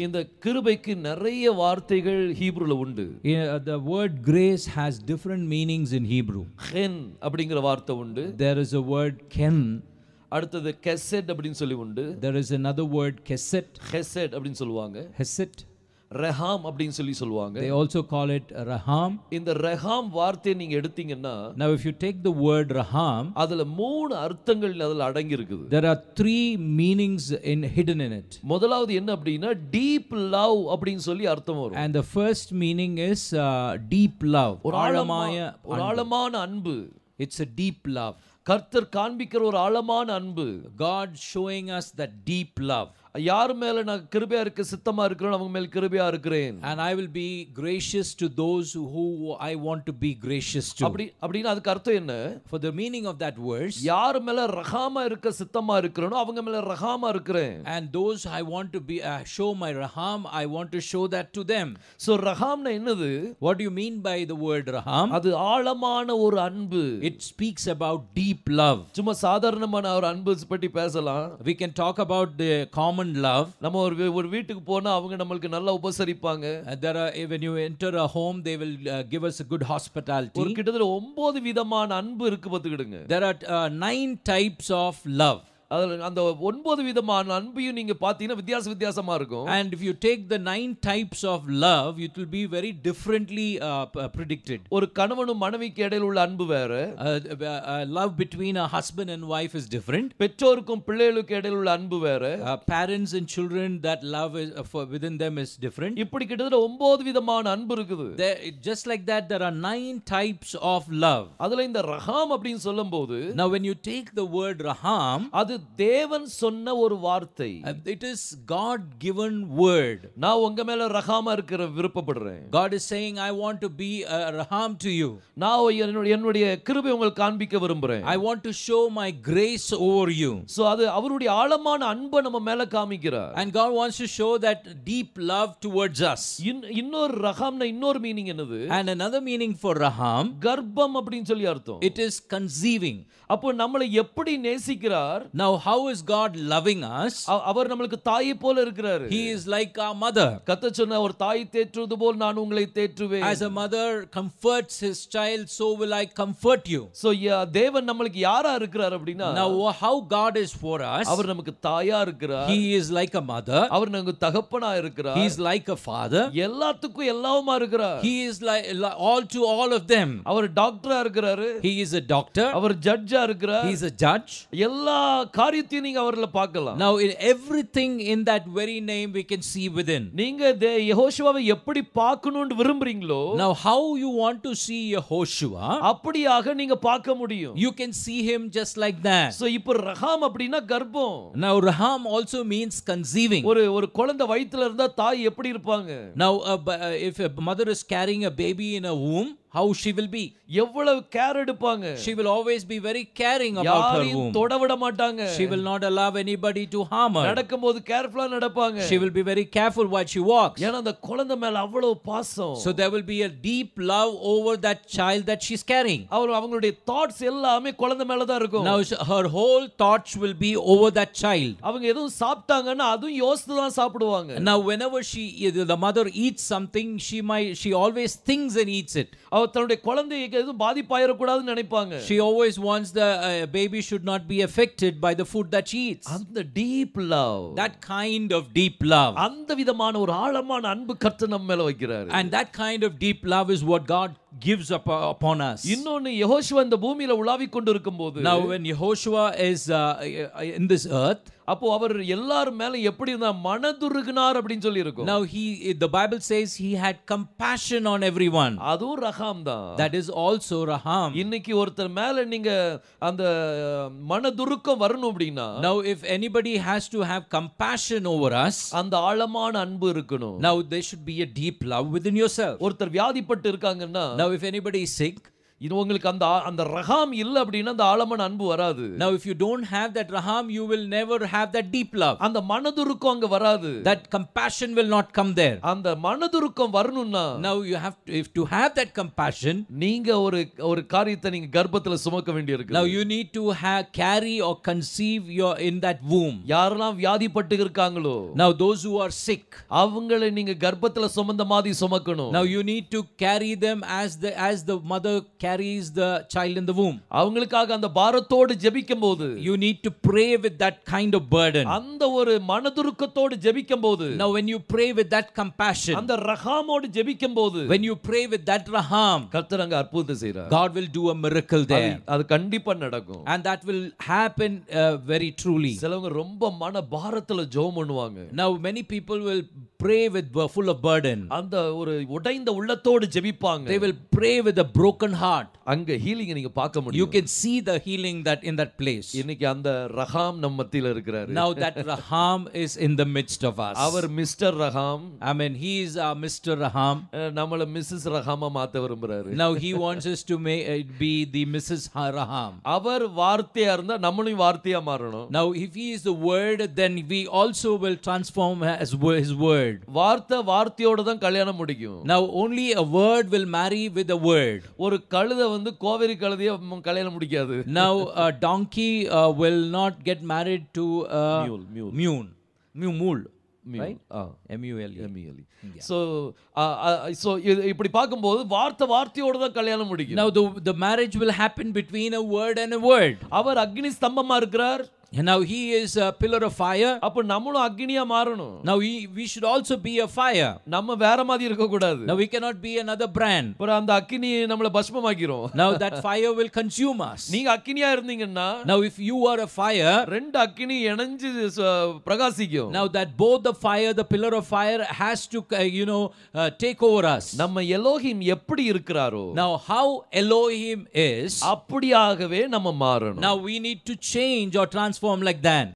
இந்த கிருபைக்கு நிறைய வார்த்தைகள் ஹீப்ரூல உண்டு. The word grace has different meanings in Hebrew. ஹென் அப்படிங்கிற வார்த்தை உண்டு. There is a word ken. அடுத்தது கெசெட் அப்படின்னு சொல்லி உண்டு. There is another word keset. ஹெசெட் அப்படின்னு சொல்லுவாங்க. Heset. ரெஹாம் அப்படின்னு சொல்லி சொல்லுவாங்க. They also call it raham. இந்த ரெஹாம் வார்த்தையை நீங்க எடுத்தீங்கன்னா Now if you take the word raham, அதுல மூணு அர்த்தங்கள் அதுல அடங்கி இருக்குது. there are three meanings hidden in it. முதலாவது என்ன அப்படின்னா டீப் லவ் அப்படின்னு சொல்லி அர்த்தம் வரும். And the first meaning is deep love. ஒரு ஆழமான அன்பு. It's a deep love. கர்த்தர் காண்பிக்கிற ஒரு ஆழமான அன்பு. God showing us that deep love. யார் மேல நான் கிருபையா இருக்க சித்தமா இருக்கிறேன் அவங்க மேல் கிருபையா இருக்கிறேன். And I will be gracious to those who I want to be gracious to. அப்படினா அதுக்கு அர்த்தம் என்ன? For the meaning of that verse, யார் மேல ரஹாமா இருக்க சித்தமா இருக்கிறேனோ அவங்க மேல ரஹாமா இருக்கிறேன். And those I want to be show my raham, I want to show that to them. So ரஹாம்னா என்னது? What do you mean by the word raham? அது ஆழமான ஒரு அன்பு. It speaks about deep love. சும்மா சாதாரணமான ஒரு அன்பு பத்தி பேசலாம். We can talk about the common love. நம்ம ஒரு வீட்டுக்கு போனா அவங்க நமக்கு நல்லா உபசரிப்பாங்க. There are, when you enter a home they will give us a good hospitality. ஒரு கிட்டத்தட்ட 9 விதமான அன்பு இருக்கு பாத்துக்கிடுங்க. There are 9 types of love. அந்த 9 விதமான அன்பையும் நீங்க பாத்தீங்கன்னா வித்தியாசமா இருக்கும். And if you take the 9 types of love, it will be very differently predicted. ஒரு கணவனும் மனைவிக்கு இடையில உள்ள அன்பு வேற. Love between a husband and wife is different. பெற்றோருக்கும் பிள்ளைகளுக்கு இடையில உள்ள அன்பு வேற. Parents and children, that love is within them is different. இப்படி கிட்டத்தட்ட 9 விதமான அன்பு இருக்குது. Just like that there are 9 types of love. அதுல இந்த ரஹாம் அப்படினு சொல்லும்போது, now when you take the word raham, அது தேவன் சொன்ன ஒரு வார்த்தை. It is God given word. நான் உங்க மேல ரஹாமா இருக்க விருப்பப்படுறேன். God is saying I want to be a raham to you. நான் என்னுடைய கிருபை உங்களுக்கு காண்பிக்க விரும்புறேன். I want to show my grace over you. So அது அவருடைய ஆழமான அன்பை நம்ம மேல காமிக்கிறார். And God wants to show that deep love towards us. இன்னொரு ரஹாம்னா இன்னொரு மீனிங் என்னது? And another meaning for raham, கர்ப்பம் அப்படினு சொல்லி அர்த்தம். it is conceiving. அப்போ நம்மளை எப்படி நேசிக்கிறார்? Now how is God loving us? அவர் நமக்கு தாயை போல இருக்கிறார். He is like our mother. கர்த்தர் சொன்ன ஒரு தாய் தேற்றுவது போல் நான் உங்களை தேற்றுவேன். As a mother comforts his child, so will I comfort you. So தேவன் நமக்கு யாரா இருக்கிறார் அப்படினா, now how God is for us, அவர் நமக்கு தாயா இருக்கிறார். He is like a mother. அவர் நமக்கு தகப்பனா இருக்கிறார். He is like a father. எல்லாத்துக்கும் எல்லாமா இருக்கிறார். He is like all to all of them. அவர் டாக்டரா இருக்கிறார். He is a doctor. அவர் ஜட்ஜா இருக்கிறார். He is a judge. எல்லா காரியத்தையும் நீங்க அவர்ல பார்க்கலாம். Now in everything in that very name we can see within. நீங்க யெகோஷுவாவை எப்படி பார்க்கணும்னு விரும்புறீங்களோ, now how you want to see Yehoshua, அப்படியாக நீங்க பார்க்க முடியும். you can see him just like that. So இப்போ ரஹாம் அப்படினா கர்ப்பம். now raham also means conceiving. ஒரு குழந்தை வயித்துல இருந்தா தாய் எப்படி இருப்பாங்க? now if a mother is carrying a baby in a womb, how she will be? எவ்வளவு கேர் எடுப்பாங்க. She will always be very caring about her womb. தொட விட மாட்டாங்க. She will not allow anybody to harm her. நடக்கும்போது கேர்ஃபுல்லா நடப்பாங்க. She will be very careful while she walks. ஏன்னா அந்த குழந்தை மேல அவ்வளவு பாசம். So there will be a deep love over that child that she's carrying. அவங்களுடைய தாட்ஸ் எல்லாமே குழந்தை மேல தான் இருக்கும். now her whole thoughts will be over that child. அவங்க எதுவும் சாப்பிட்டாங்கன்னா அதுவும் யோசித்து தான் சாப்பிடுவாங்க. now whenever the mother eats something, she always thinks and eats it. தன்னுடைய குழந்தைக்கு எதுவும் பாதிப்பாயிர கூடாதுன்னு நினைப்பாங்க. She always wants the baby should not be affected by the food that she eats. அந்த deep love, that kind of deep love, அந்த விதமான ஒரு ஆழமான அன்பு கர்த்தர் நம்ம மேல வைக்கிறார். and that kind of deep love is what God gives upon us. இன்னொன்னு யெகோஷுவா இந்த பூமியில உலாவிக் கொண்டு இருக்கும்போது, now when Yehoshua is in this earth, அப்போ அவர் எல்லாரும் மேல எப்படி இருந்தா மனதுருகினார் அப்படினு சொல்லி இருக்கும். now the Bible says he had compassion on everyone. அதுவும் ரஹாம் தான். that is also raham. இன்னைக்கு ஒருத்தர் மேல நீங்க அந்த மனதுருக்கம் வரணும் அப்படினா, now if anybody has to have compassion over us, அந்த ஆழமான அன்பு இருக்கணும். now there should be a deep love within yourself. ஒருத்தர் வியாதிப்பட்டு இருக்காங்கன்னா, now if anybody is sick, இது உங்களுக்கு அந்த ரஹாம் இல்ல அப்படின்னா அந்த ஆழமான அன்பு வராது. Now if you don't have that raham, you will never have that deep love. அந்த மனதுருக்கம் அங்க வராது. That compassion will not come there. அந்த மனதுருக்கம் வரணும்னா Now you have to, if to have that compassion, நீங்க ஒரு காரியத்தை நீங்க கர்ப்பத்துல சுமக்க வேண்டியிருக்கு. now you need to carry or conceive your in that womb. யாரெல்லாம் வியாதிப்பட்டு இருக்காங்களோ, Now those who are sick, அவங்களை நீங்க கர்ப்பத்துல சுமந்த மாதிரி சுமக்கணும். now you need to carry them as the mother carries the child in the womb. அவங்களுக்காக அந்த பாரத்தோடு ஜெபிக்கும்போது, You need to pray with that kind of burden. அந்த ஒரு மனதுருக்கத்தோடு ஜெபிக்கும்போது, Now when you pray with that compassion, அந்த ரஹாமோடு ஜெபிக்கும்போது, when you pray with that raham, கர்த்தர் அங்க அற்புதத்தை செய்றார். God will do a miracle there. அது கண்டிப்பா நடக்கும். And that will happen very truly. சிலவங்க ரொம்ப மன பாரத்துல ஜெபம் பண்ணுவாங்க. Now many people will pray with full of burden. அந்த ஒரு உடைந்த உள்ளத்தோடு ஜெபிப்பாங்க. They will pray with a broken heart. அங்க ஹீலிங் நீங்க பார்க்க முடியும். You can see the healing that in that place. இன்னைக்கு அந்த ரஹாம் நம்ம மத்தியில இருக்கிறாரு. Now that raham is in the midst of us. அவர் mister Raham. I mean, he is our Mr. Raham. நம்மள மிஸ்ஸஸ் ரஹாமா மாத்த விரும்புறாரு. Now he wants us to be the Mrs. Raham. அவர் வார்த்தையா இருந்தா நம்மளும் வார்த்தையா மாறணும். Now if he is the word, then we also will transform as his word. வார்த்தையோட தான் கல்யாணம் முடிக்கும். Now only a word will marry with a word. ஒரு கழுதை கோவேரி கழுதைய கல்யாணம் முடிக்காது. Now a donkey will not get married to a mule. Right? M-U-L-E. So இப்படி பார்க்கும்போது வார்த்தையோட தான் கல்யாணம் முடிக்கும். Now the marriage will happen between a word and a word. அவர் அக்னி ஸ்தம்பமா இருக்கிறார். And now he is a pillar of fire. அப்ப நம்மளும் அக்னியா மாறணும். Now we should also be a fire. நம்ம வேற மாதிரி இருக்க கூடாது. Now we cannot be another brand. அப்புறம் அந்த அக்னி நம்மள பஸ்மமாக்கிரும். Now that fire will consume us. நீங்க அக்னியா இருந்தீங்கன்னா, now if you are a fire, ரெண்டு அக்னி இணைஞ்சு பிரகாசிக்கும். now that both the fire, the pillar of fire has to take over us. நம்ம Elohim எப்படி இருக்கிறாரோ, now how Elohim is, அப்படியாகவே நம்ம மாறணும். now we need to change or transform like that.